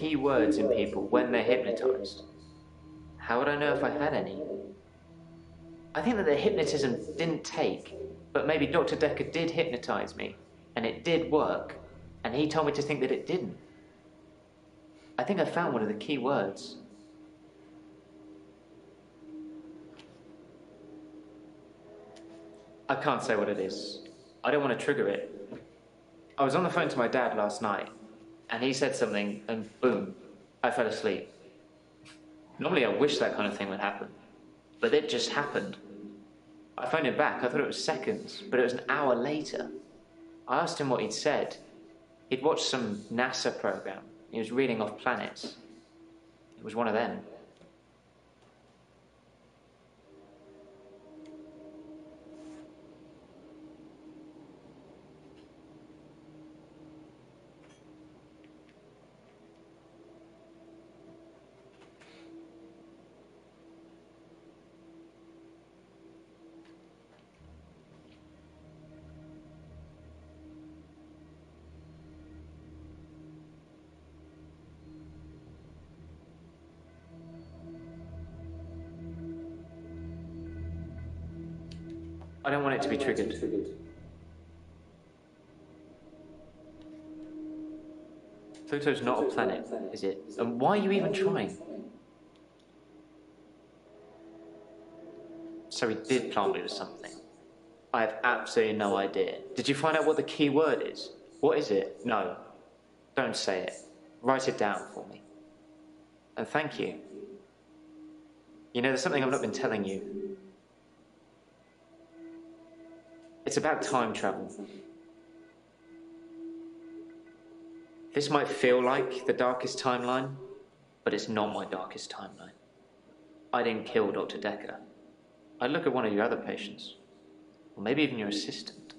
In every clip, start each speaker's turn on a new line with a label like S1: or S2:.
S1: key words in people when they're hypnotized. How would I know if I had any? I think that the hypnotism didn't take, but maybe Dr. Decker did hypnotize me, and it did work, and he told me to think that it didn't. I think I found one of the key words. I can't say what it is. I don't want to trigger it. I was on the phone to my dad last night, and he said something, and boom, I fell asleep. Normally I wish that kind of thing would happen, but it just happened. I phoned him back. I thought it was seconds, but it was an hour later. I asked him what he'd said. He'd watched some NASA program. He was reading off planets. It was one of them. I don't want it to be triggered. Pluto's not a planet, is it? And why are you even trying? So he did plant me with something. I have absolutely no idea. Did you find out what the key word is? What is it? No. Don't say it. Write it down for me. And thank you. You know, there's something I've not been telling you. It's about time travel. This might feel like the darkest timeline, but it's not my darkest timeline. I didn't kill Dr. Decker. I'd look at one of your other patients, or maybe even your assistant.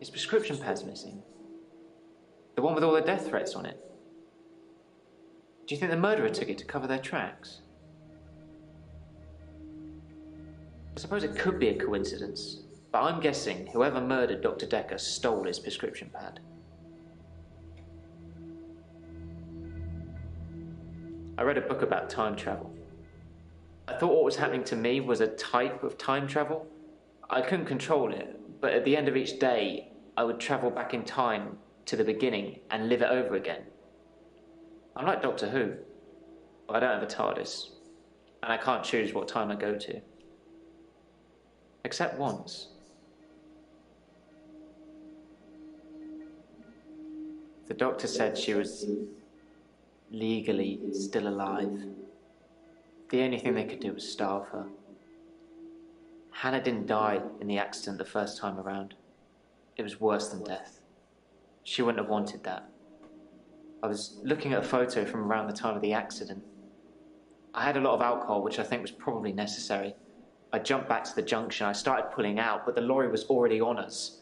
S1: His prescription pad's missing. The one with all the death threats on it. Do you think the murderer took it to cover their tracks? I suppose it could be a coincidence, but I'm guessing whoever murdered Dr. Decker stole his prescription pad. I read a book about time travel. I thought what was happening to me was a type of time travel. I couldn't control it, but at the end of each day, I would travel back in time to the beginning and live it over again. I'm like Doctor Who, but I don't have a TARDIS, and I can't choose what time I go to. Except once. The doctor said she was legally still alive. The only thing they could do was starve her. Hannah didn't die in the accident the first time around. It was worse than death. She wouldn't have wanted that. I was looking at a photo from around the time of the accident. I had a lot of alcohol, which I think was probably necessary. I jumped back to the junction. I started pulling out, but the lorry was already on us.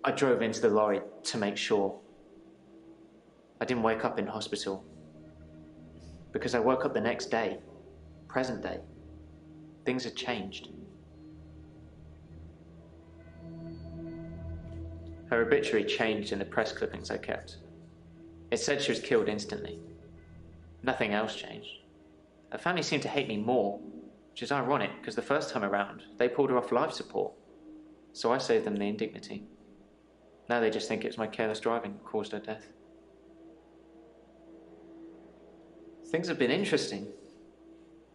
S1: I drove into the lorry to make sure. I didn't wake up in hospital because I woke up the next day, present day. Things had changed. Her obituary changed in the press clippings I kept. It said she was killed instantly. Nothing else changed. Her family seemed to hate me more, which is ironic because the first time around, they pulled her off life support. So I saved them the indignity. Now they just think it was my careless driving that caused her death. Things have been interesting,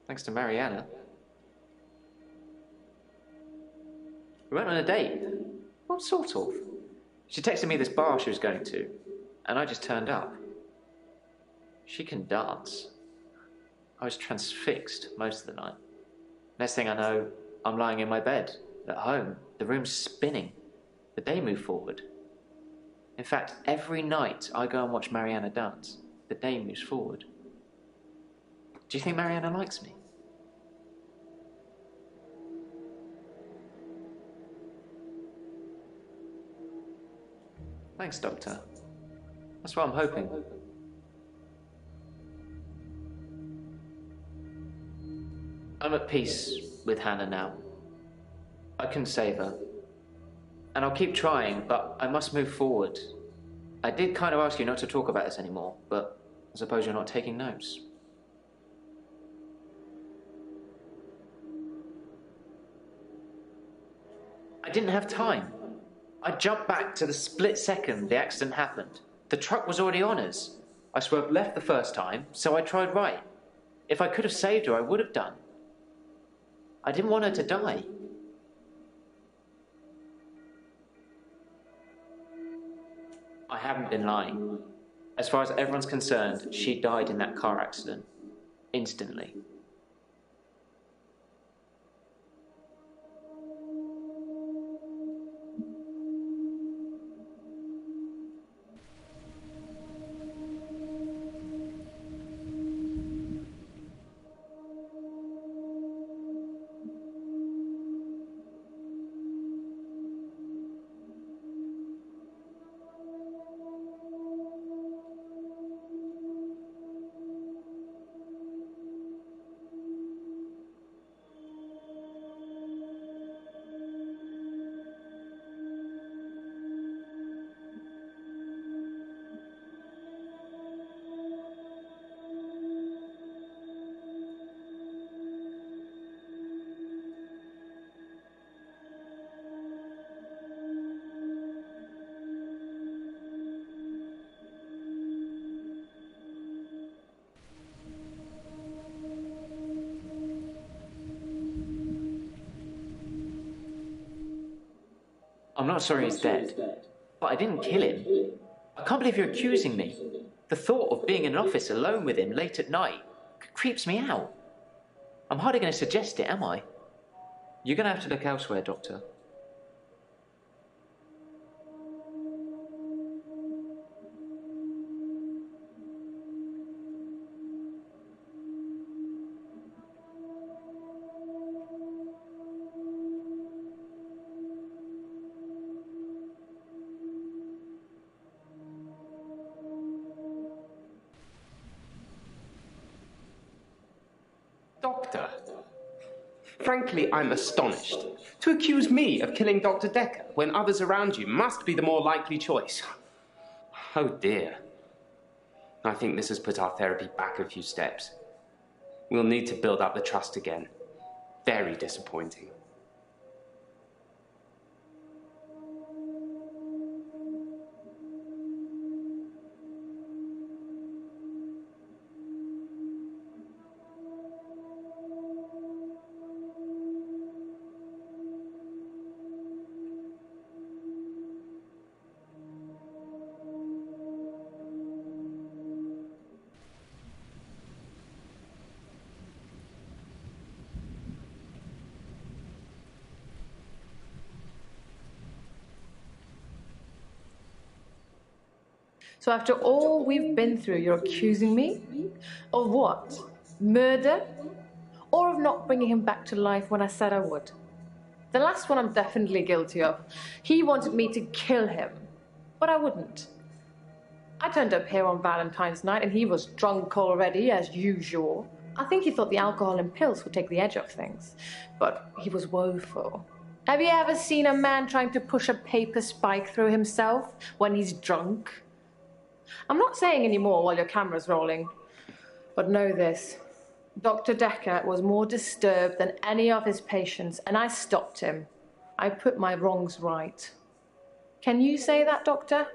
S1: thanks to Mariana. We went on a date. Well, sort of. She texted me this bar she was going to, and I just turned up. She can dance. I was transfixed most of the night. Next thing I know, I'm lying in my bed, at home. The room's spinning. The day moved forward. In fact, every night I go and watch Mariana dance, the day moves forward. Do you think Mariana likes me? Thanks, Doctor. That's what I'm hoping. I'm at peace with Hannah now. I can save her. And I'll keep trying, but I must move forward. I did kind of ask you not to talk about this anymore, but I suppose you're not taking notes. I didn't have time. I jumped back to the split second the accident happened. The truck was already on us. I swerved left the first time, so I tried right. If I could have saved her, I would have done. I didn't want her to die. I haven't been lying. As far as everyone's concerned, she died in that car accident. Instantly. I'm not sorry he's dead, but I didn't kill him. I can't believe you're accusing me. The thought of being in an office alone with him late at night creeps me out. I'm hardly going to suggest it, am I? You're going to have to look elsewhere, Doctor.
S2: Doctor? Frankly, I'm astonished. To accuse me of killing Dr. Decker when others around you must be the more likely choice. Oh dear. I think this has put our therapy back a few steps. We'll need to build up the trust again. Very disappointing.
S3: So after all we've been through, you're accusing me? Of what? Murder? Or of not bringing him back to life when I said I would? The last one I'm definitely guilty of. He wanted me to kill him, but I wouldn't. I turned up here on Valentine's night and he was drunk already, as usual. I think he thought the alcohol and pills would take the edge off things, but he was woeful. Have you ever seen a man trying to push a paper spike through himself when he's drunk? I'm not saying any more while your camera's rolling, but know this. Dr. Decker was more disturbed than any of his patients, and I stopped him. I put my wrongs right. Can you say that, Doctor?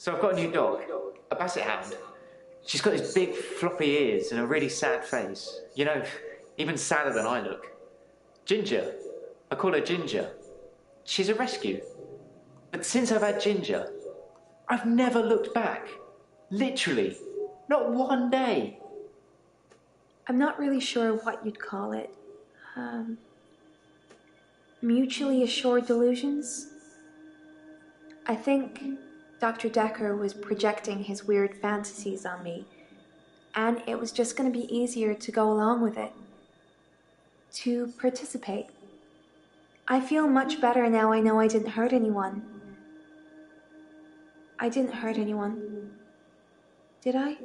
S1: So I've got a new dog, a basset hound. She's got these big floppy ears and a really sad face. You know, even sadder than I look. Ginger. I call her Ginger. She's a rescue. But since I've had Ginger, I've never looked back. Literally. Not one day.
S4: I'm not really sure what you'd call it. Mutually assured delusions? I think Dr. Decker was projecting his weird fantasies on me, and it was just going to be easier to go along with it, to participate. I feel much better now I know I didn't hurt anyone. I didn't hurt anyone. Did I?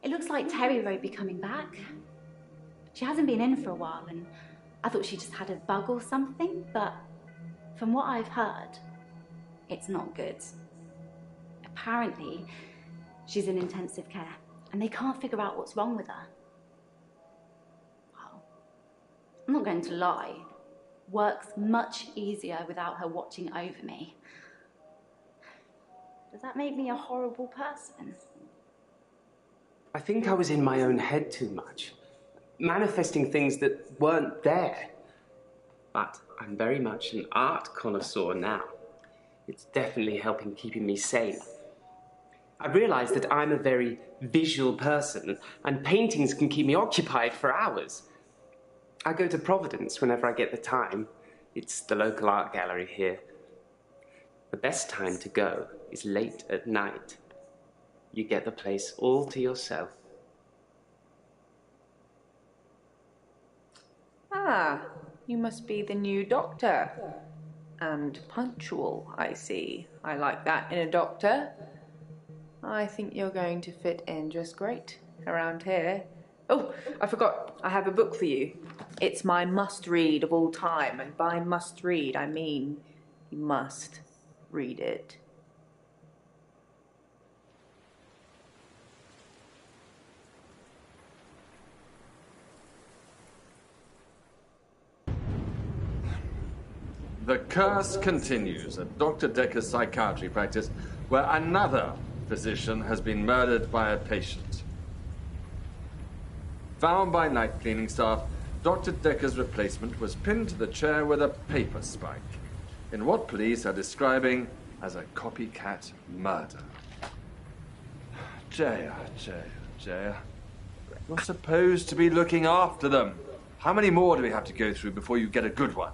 S5: It looks like Terry won't be coming back. She hasn't been in for a while, and I thought she just had a bug or something, but from what I've heard, it's not good. Apparently, she's in intensive care, and they can't figure out what's wrong with her. Well, I'm not going to lie. Work's much easier without her watching over me. Does that make me a horrible person?
S2: I think I was in my own head too much, manifesting things that weren't there. But I'm very much an art connoisseur now. It's definitely helping keeping me sane. I realized that I'm a very visual person, and paintings can keep me occupied for hours. I go to Providence whenever I get the time. It's the local art gallery here. The best time to go is late at night. You get the place all to yourself.
S6: Ah, you must be the new doctor. And punctual, I see. I like that in a doctor. I think you're going to fit in just great around here. Oh, I forgot. I have a book for you. It's my must-read of all time, and by must-read, I mean you must read it.
S7: The curse continues at Dr. Decker's psychiatry practice, where another physician has been murdered by a patient. Found by night cleaning staff, Dr. Decker's replacement was pinned to the chair with a paper spike, in what police are describing as a copycat murder. Jaya. You're supposed to be looking after them. How many more do we have to go through before you get a good one?